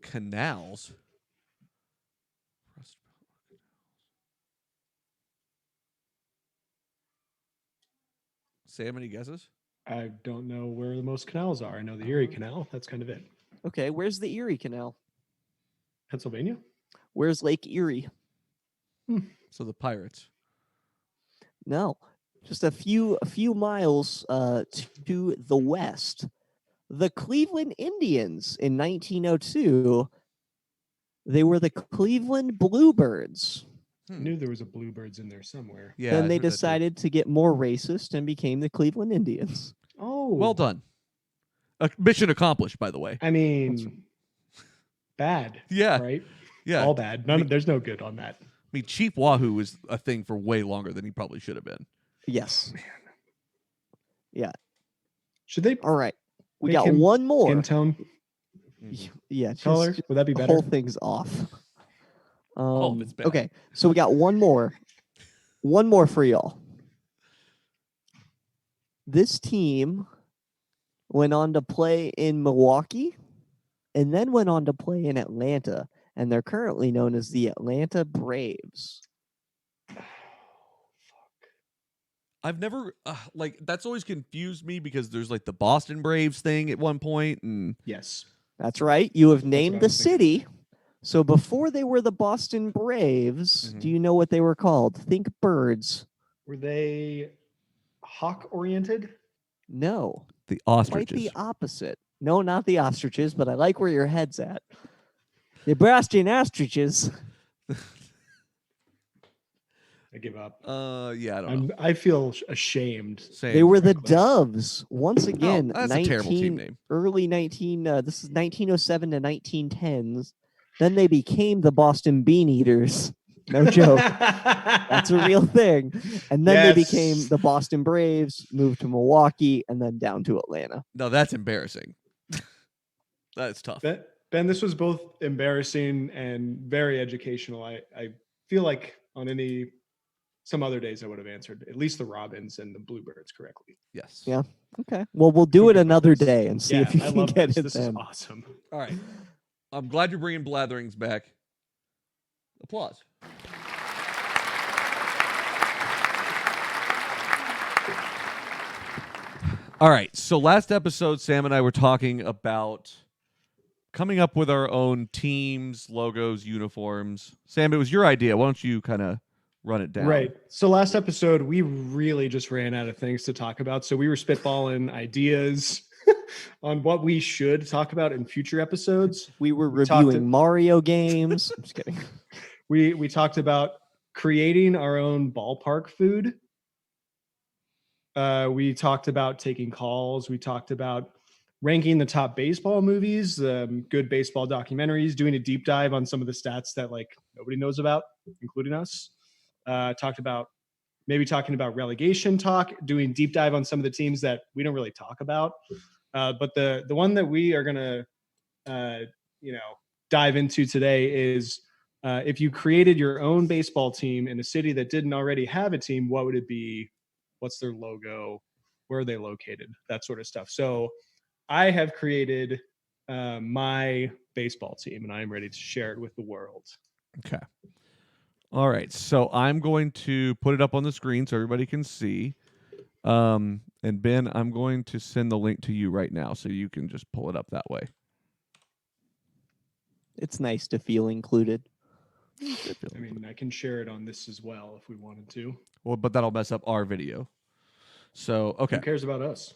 Canals. Sam, any guesses? I don't know where the most canals are. I know the Erie Canal. That's kind of it. Okay, where's the Erie Canal? Pennsylvania? Where's Lake Erie? So the Pirates. No, just a few miles to the west. The Cleveland Indians in 1902, they were the Cleveland Bluebirds. I knew there was a Bluebirds in there somewhere. Yeah. Then I they heard that too. decided to get more racist and became the Cleveland Indians. Oh. Well done. Mission accomplished, by the way. I mean, bad. Yeah. Right? Yeah. All bad. There's no good on that. I mean, Chief Wahoo was a thing for way longer than he probably should have been. Yes. Should they All right. We Make got him one more. in tone Yeah, just color? Would that be the better? whole thing's off. All of it's bad. Okay, so we got one more. One more for y'all. This team went on to play in Milwaukee and then went on to play in Atlanta, and they're currently known as the Atlanta Braves. I've never that's always confused me because there's like the Boston Braves thing at one point, and Yes. That's right. You have what named I the was thinking. city. So before they were the Boston Braves, Mhm. do you know what they were called? Think birds. Were they hawk oriented? No. the Quite ostriches. the opposite. No, not the ostriches, but I like where your head's at. The Boston ostriches. I give up. Yeah, I don't know. I feel ashamed. Same. They were the frankly. Doves. Once again, that's a terrible team name. early 19 this is 1907 to 1910s. Then they became the Boston Bean Eaters. No joke. That's a real thing. And then they became Yes. the Boston Braves, moved to Milwaukee, and then down to Atlanta. No, that's embarrassing. That's tough. Ben, this was both embarrassing and very educational. I feel like on some other days I would have answered at least the Robins and the Bluebirds correctly. Yes. Yeah. Okay. Well, we'll do it Okay, another this- day and see if you I can love get this. it This then. is awesome. All right. I'm glad you're bringing blatherings back. Applause. All right. So last episode, Sam and I were talking about coming up with our own teams, logos, uniforms. Sam, it was your idea. Why don't you kind of run it down? Right. So last episode, we really just ran out of things to talk about. So we were spitballing ideas on what we should talk about in future episodes. We were We talked reviewing Mario games. I'm just kidding. We talked about creating our own ballpark food. We talked about taking calls. We talked about ranking the top baseball movies, good baseball documentaries, doing a deep dive on some of the stats that like nobody knows about, including us. Talked about talking about relegation talk, doing deep dive on some of the teams that we don't really talk about. But the one that we are gonna dive into today is if you created your own baseball team in a city that didn't already have a team, what would it be? What's their logo? Where are they located? That sort of stuff. So I have created my baseball team, and I'm ready to share it with the world. Okay. All right. So I'm going to put it up on the screen so everybody can see. And Ben, I'm going to send the link to you right now so you can just pull it up that way. It's nice to feel included. I mean, I can share it on this as well if we wanted to. Well, but that'll mess up our video. So, okay. Who cares about us?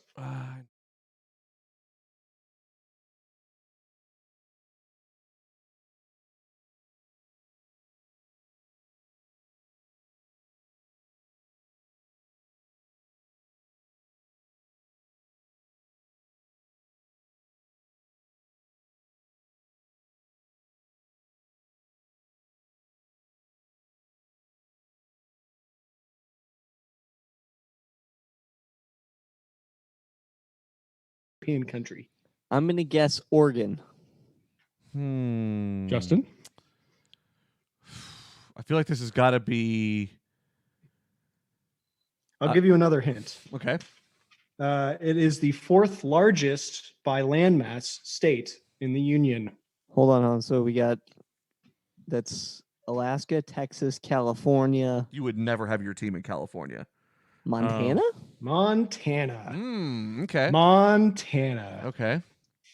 European country. I'm going to guess Oregon. Justin? I feel like this has got to be... I'll give you another hint. Okay. It is the fourth largest by landmass state in the union. Hold on. So we got, that's Alaska, Texas, California, You would never have your team in California. Montana? Montana. Okay. Montana. Okay.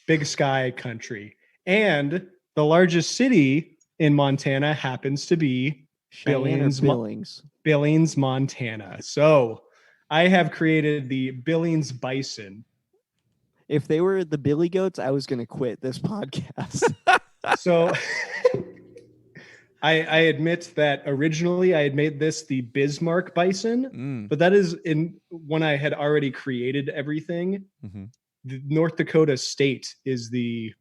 Big sky country. And the largest city in Montana happens to be Cheyenne or Billings? Billings, Montana. So I have created the Billings Bison. If they were the Billy Goats, I was going to quit this podcast. So I admit that originally I had made this the Bismarck Bison, but that is when I had already created everything. Mm-hmm. The North Dakota state is the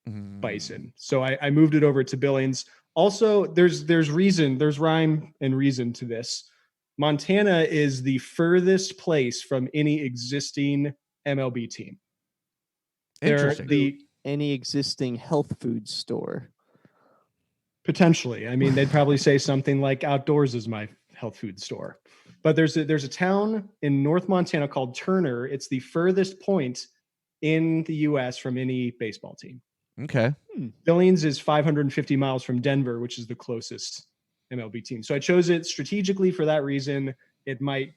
bison. So I moved it over to Billings. Also, there's rhyme and reason to this. Montana is the furthest place from any existing MLB team. Interesting. Any existing health food store. Potentially. I mean, they'd probably say something like Outdoors is my health food store. But there's a town in North Montana called Turner. It's the furthest point in the U.S. from any baseball team. Okay. Billings is 550 miles from Denver, which is the closest MLB team. So I chose it strategically for that reason. It might,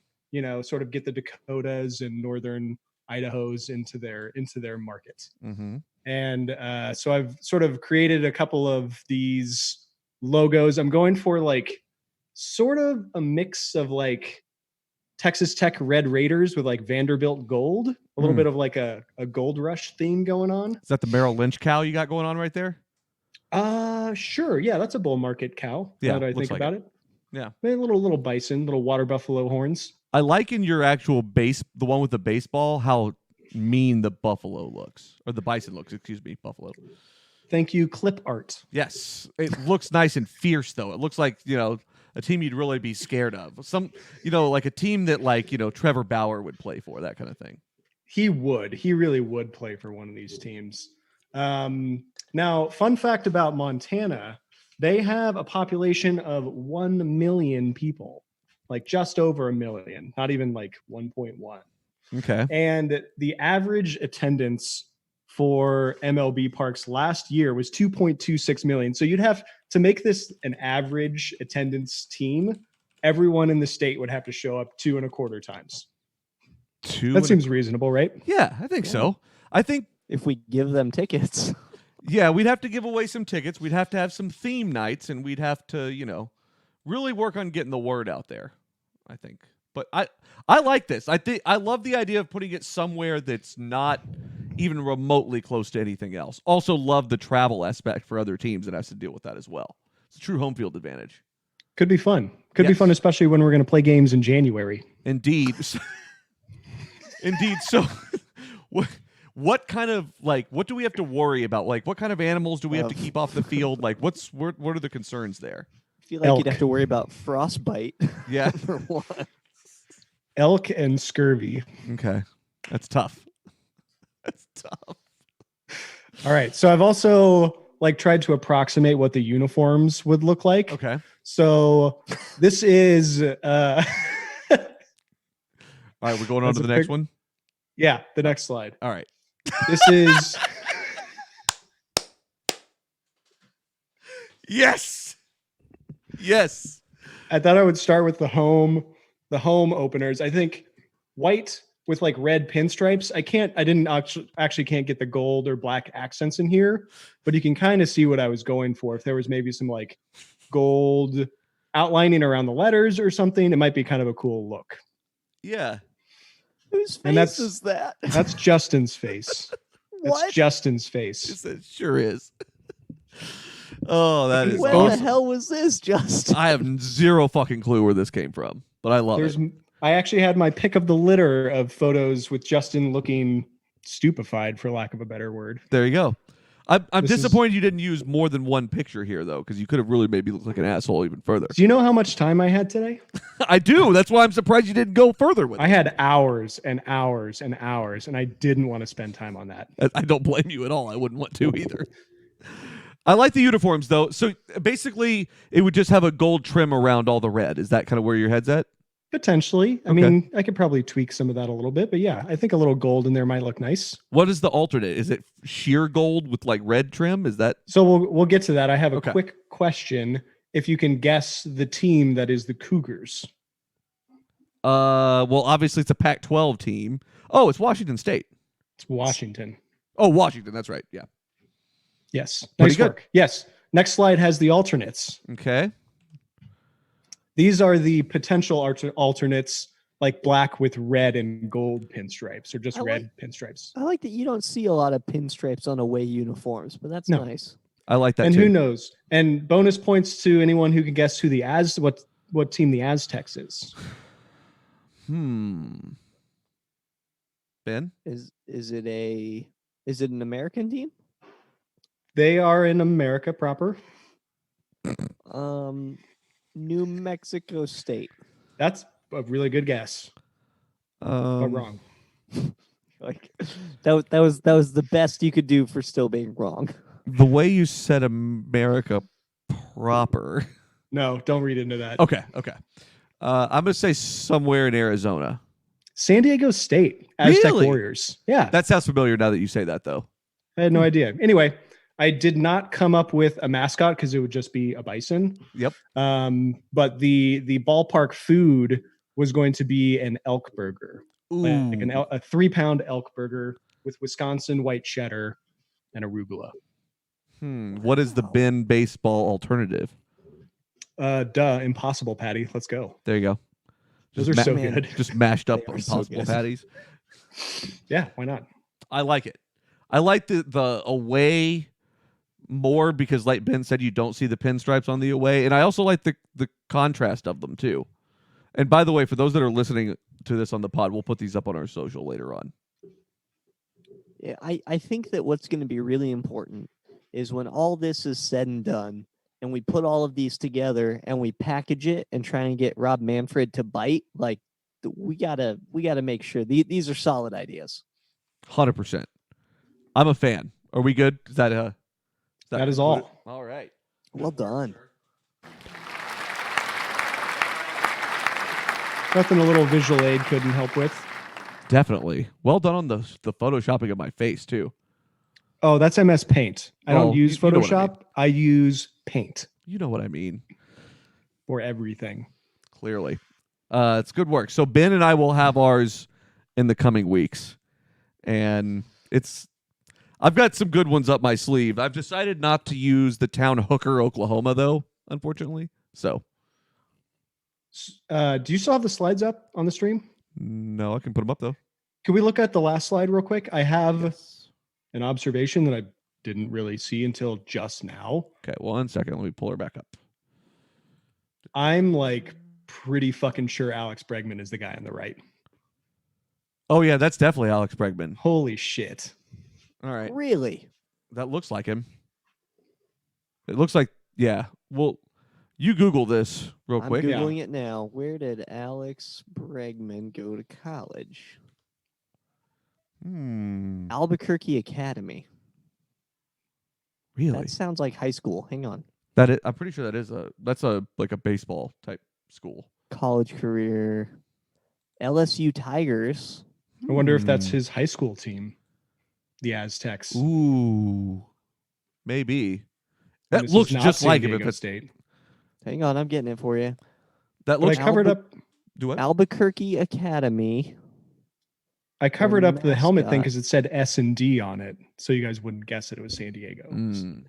sort of get the Dakotas and northern Idahos into their market. Mm-hmm. And so I've sort of created a couple of these logos. I'm going for like sort of a mix of like Texas Tech Red Raiders with like Vanderbilt gold, a little bit of like a gold rush theme going on. Is that the Merrill Lynch cow you got going on right there? Sure. Yeah, that's a bull market cow. Yeah, now that I think like about it. Yeah. A little bison, little water buffalo horns. I like in your actual the one with the baseball, how mean the buffalo looks, or the bison looks, buffalo. Thank you, clip art. Yes. It looks nice and fierce, though. It looks like, a team you'd really be scared of. Some, like a team that like, Trevor Bauer would play for, that kind of thing. He really would play for one of these teams. Now, fun fact about Montana, they have a population of 1 million people, like just over 1 million, not even like 1.1. Okay. And the average attendance for MLB parks last year was 2.26 million. So you'd have to make this an average attendance team. Everyone in the state would have to show up 2.25 times. That seems reasonable, right? Yeah, I think so. I think if we give them tickets. Yeah, we'd have to give away some tickets. We'd have to have some theme nights, and we'd have to, really work on getting the word out there, I think. But I like this. I love the idea of putting it somewhere that's not even remotely close to anything else. Also love the travel aspect for other teams that has to deal with that as well. It's a true home field advantage. Could be fun. Could be fun, especially when we're going to play games in January. Indeed. Indeed. So, what kind of what do we have to worry about? Like, what kind of animals do we have to keep off the field? Like, what are the concerns there? I feel like Elk. you'd have to worry about frostbite. Yeah. For one. Elk and scurvy. Okay, that's tough. All right. So I've also tried to approximate what the uniforms would look like. Okay. So this is All right, we're going on to the next one. Yeah, the next slide. All right. This is Yes. Yes. I thought I would start with the home openers. I think white with red pinstripes. I didn't actually can't get the gold or black accents in here, but you can kind of see what I was going for. If there was maybe some gold outlining around the letters or something, it might be kind of a cool look. Yeah. Whose And face is that? That's Justin's face. What? That's Justin's face. It sure is. Oh, that is When both- the hell was this, Justin? I have zero fucking clue where this came from, but I love it. I actually had my pick of the litter of photos with Justin looking stupefied, for lack of a better word. There you go. I'm This is- disappointed you didn't use more than one picture here, though, because you could have really made me look like an asshole even further. Do you know how much time I had today? I do. That's why I'm surprised you didn't go further with I it. had hours and hours and hours, and I didn't want to spend time on that. I don't blame you at all. I wouldn't want to either. I like the uniforms, though. So basically, it would just have a gold trim around all the red. Is that kind of where your head's at? Potentially. I Okay. mean, I could probably tweak some of that a little bit, but yeah, I think a little gold in there might look nice. What is the alternate? Is it sheer gold with red trim? Is that So we'll get to that. I have a Okay. quick question. If you can guess the team that is the Cougars. well, obviously it's a Pac-12 team. Oh, it's Washington State. It's Washington. Oh, Washington. That's right. Yeah. Yes. Pretty Nice good. work. Yes. Next slide has the alternates. Okay. These are the potential alternates, black with red and gold pinstripes, or just I red pinstripes. I like that you don't see a lot of pinstripes on away uniforms, but that's No. nice. I like that And too. who knows? And bonus points to anyone who can guess who what team the Aztecs is. Ben? Is it an American team? They are in America proper. New Mexico State. That's a really good guess, but wrong. That was the best you could do for still being wrong. The way you said America proper. No, don't read into that. Okay. I'm going to say somewhere in Arizona. San Diego State, Aztec Really? Warriors. Yeah, That sounds familiar now that you say that, though. I had no idea. Anyway, I did not come up with a mascot because it would just be a bison. Yep. But the ballpark food was going to be an elk burger, like a 3-pound elk burger with Wisconsin white cheddar and arugula. What is the Ben baseball alternative? Impossible Patty. Let's go. There you go. Those are Just so man. good. Just mashed up They are so Impossible good. Patties. Yeah, why not? I like it. I like the away more because, like Ben said, you don't see the pinstripes on the away, and I also like the contrast of them too. And by the way, for those that are listening to this on the pod, we'll put these up on our social later on. Yeah, I think that what's going to be really important is when all this is said and done, and we put all of these together and we package it and try and get Rob Manfred to bite, we gotta make sure these are solid ideas. 100%. I'm a fan. Are we good? Is that That is all. All right. Well done. Nothing a little visual aid couldn't help with. Definitely. Well done on the photoshopping of my face too. Oh, that's MS Paint. I Oh, don't use you know what I Photoshop. I use Paint You know what I mean. for everything. Clearly. It's good work. So Ben and I will have ours in the coming weeks. And I've got some good ones up my sleeve. I've decided not to use the town Hooker, Oklahoma, though, unfortunately. So Do you still have the slides up on the stream? no, I can put them up though. Can we look at the last slide real quick? I have an observation that I didn't really see until just now. Okay, 1 second. Let me pull her back up. I'm pretty fucking sure Alex Bregman is the guy on the right. Oh yeah, that's definitely Alex Bregman. Holy shit. All right, Really? that looks like him. It looks like yeah. Well, you Google this real I'm quick. Googling it now. Where did Alex Bregman go to college? Albuquerque Academy. Really? That sounds like high school. Hang on. I'm pretty sure that's a like a baseball type school. College career. LSU Tigers. I wonder if that's his high school team, the Aztecs. Ooh, maybe. And That this looks is not just San like him. Diego If it's, State. Hang on, I'm getting it for you. that But I looks. covered up. Do it. Albuquerque Academy. I covered up the helmet thing mascot. because it said S&D on it, so you guys wouldn't guess that it was San Diego.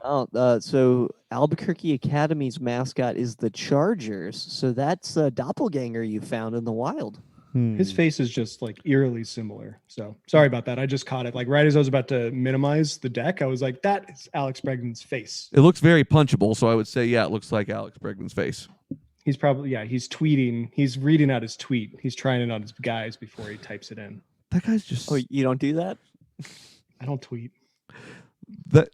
Oh, so Albuquerque Academy's mascot is the Chargers. So that's a doppelganger you found in the wild. His face is just like eerily similar. So sorry about that. I just caught it. Like right as I was about to minimize the deck, I was like, that is Alex Bregman's face. It looks very punchable, so I would say yeah, it looks like Alex Bregman's face. He's probably, he's tweeting. He's reading out his tweet. He's trying it on his guys before he types it in. That guy's just Oh, you don't do that? I don't tweet. that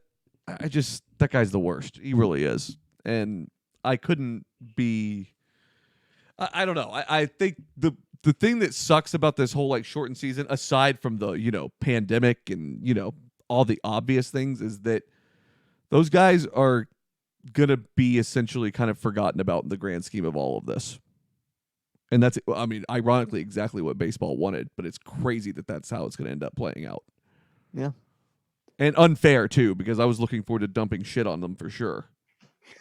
guy's the worst. He really is. And I couldn't be I don't know. I think the thing that sucks about this whole like shortened season, aside from the, pandemic and, all the obvious things, is that those guys are gonna be essentially kind of forgotten about in the grand scheme of all of this. And that's, I mean, ironically, exactly what baseball wanted, but it's crazy that that's how it's going to end up playing out. Yeah. And unfair, too, because I was looking forward to dumping shit on them for sure.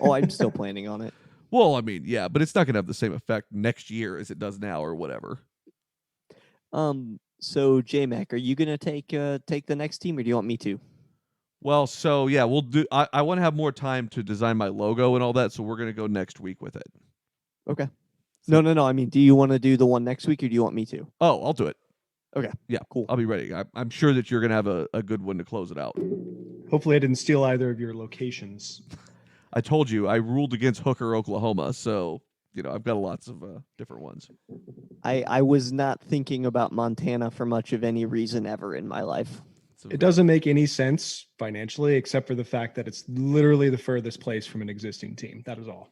Oh, I'm still planning on it. Well, I mean, yeah, but it's not going to have the same effect next year as it does now or whatever. So J-Mac, are you gonna take the next team, or do you want me to? Well, so yeah, we'll do. I want to have more time to design my logo and all that, so we're going to go next week with it. Okay. No. I mean, do you want to do the one next week, or do you want me to? Oh, I'll do it. Okay. Yeah, Cool. I'll be ready. I'm sure that you're going to have a good one to close it out. Hopefully, I didn't steal either of your locations. I told you I ruled against Hooker, Oklahoma, so I've got lots of different ones. I was not thinking about Montana for much of any reason ever in my life. It doesn't make any sense financially, except for the fact that it's literally the furthest place from an existing team. That is all.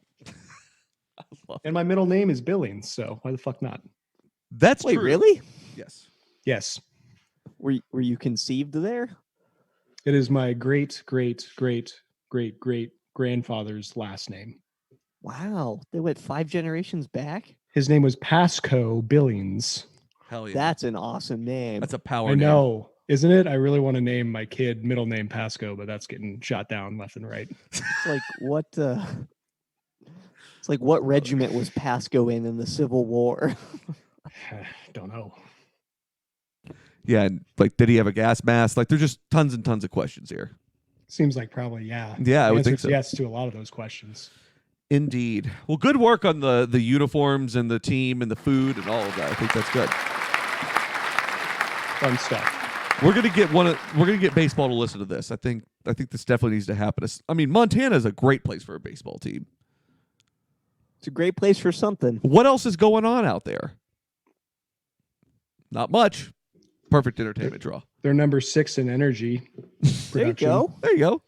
And my middle name is Billings, so why the fuck not? That's Wait, true. really? Yes. Yes. Were you conceived there? It is my great grandfather's last name. Wow, they went 5 generations back. His name was Pasco Billings. Hell yeah. That's an awesome name. That's a power I name. know, isn't it? I really want to name my kid middle name Pasco, but that's getting shot down left and right. It's like what? It's like what regiment was Pasco in the Civil War? Don't know. Yeah, and like, did he have a gas mask? Like, there's just tons and tons of questions here. Seems like probably yeah. Yeah, I The would answer think is so. yes to a lot of those questions. Indeed. Well, good work on the uniforms and the team and the food and all of that. I think that's good. Fun stuff. We're gonna get baseball to listen to this. I think this definitely needs to happen. I mean, Montana is a great place for a baseball team. It's a great place for something. What else is going on out there? Not much. Perfect entertainment draw. They're number 6 in energy. There you production. go. There you go.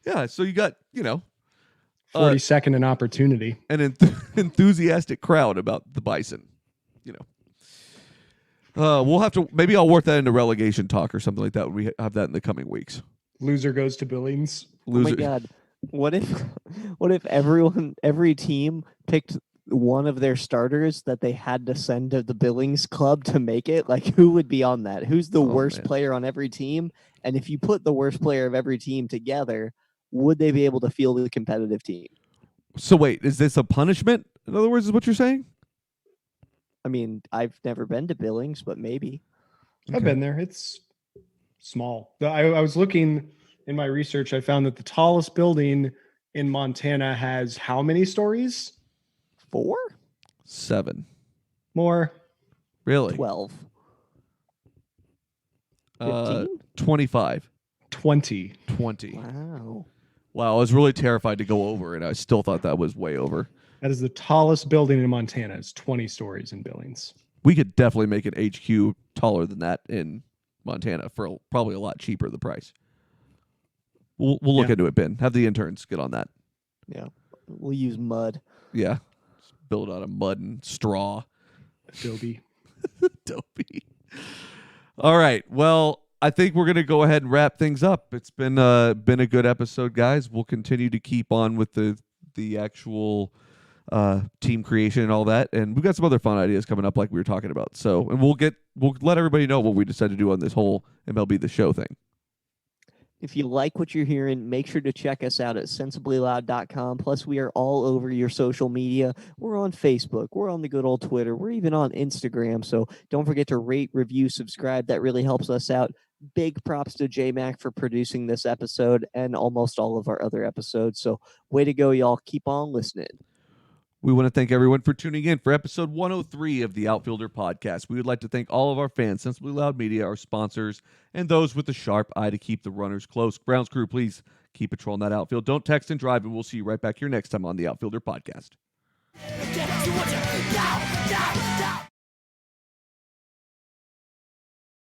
Yeah, so you got, 42nd in opportunity. an enthusiastic crowd about the Bison. We'll have to, maybe I'll work that into relegation talk or something like that when we have that in the coming weeks. Loser goes to Billings. Oh my God. What if every team picked one of their starters that they had to send to the Billings club to make it? Like, who would be on that? Who's the worst man. player on every team? And if you put the worst player of every team together, would they be able to field a competitive team? So wait, is this a punishment? In other words, is what you're saying? I mean, I've never been to Billings, but maybe. I've been there. It's small. I was looking in my research. I found that the tallest building in Montana has how many stories? 4? 7. More. Really? 12. 15? 15? 25. 20. 20. Wow. Wow, I was really terrified to go over, and I still thought that was way over. That is the tallest building in Montana. It's 20 stories in Billings. We could definitely make an HQ taller than that in Montana for probably a lot cheaper the price. We'll look into it, Ben. Have the interns get on that. Yeah, we'll use mud. Yeah. Just build it out of mud and straw. Adobe. Dopey. All right. Well, I think we're going to go ahead and wrap things up. It's been a good episode, guys. We'll continue to keep on with the actual team creation and all that, and we've got some other fun ideas coming up, like we were talking about. So, and we'll let everybody know what we decide to do on this whole MLB The Show thing. If you like what you're hearing, make sure to check us out at sensiblyloud.com. Plus, we are all over your social media. We're on Facebook. We're on the good old Twitter. We're even on Instagram. So don't forget to rate, review, subscribe. That really helps us out. Big props to J-Mac for producing this episode and almost all of our other episodes. So way to go, y'all. Keep on listening. We want to thank everyone for tuning in for episode 103 of the Outfielder Podcast. We would like to thank all of our fans, Sensibly Loud Media, our sponsors, and those with the sharp eye to keep the runners close. Grounds crew, please keep patrolling that outfield. Don't text and drive, and we'll see you right back here next time on the Outfielder Podcast. Get to what you now.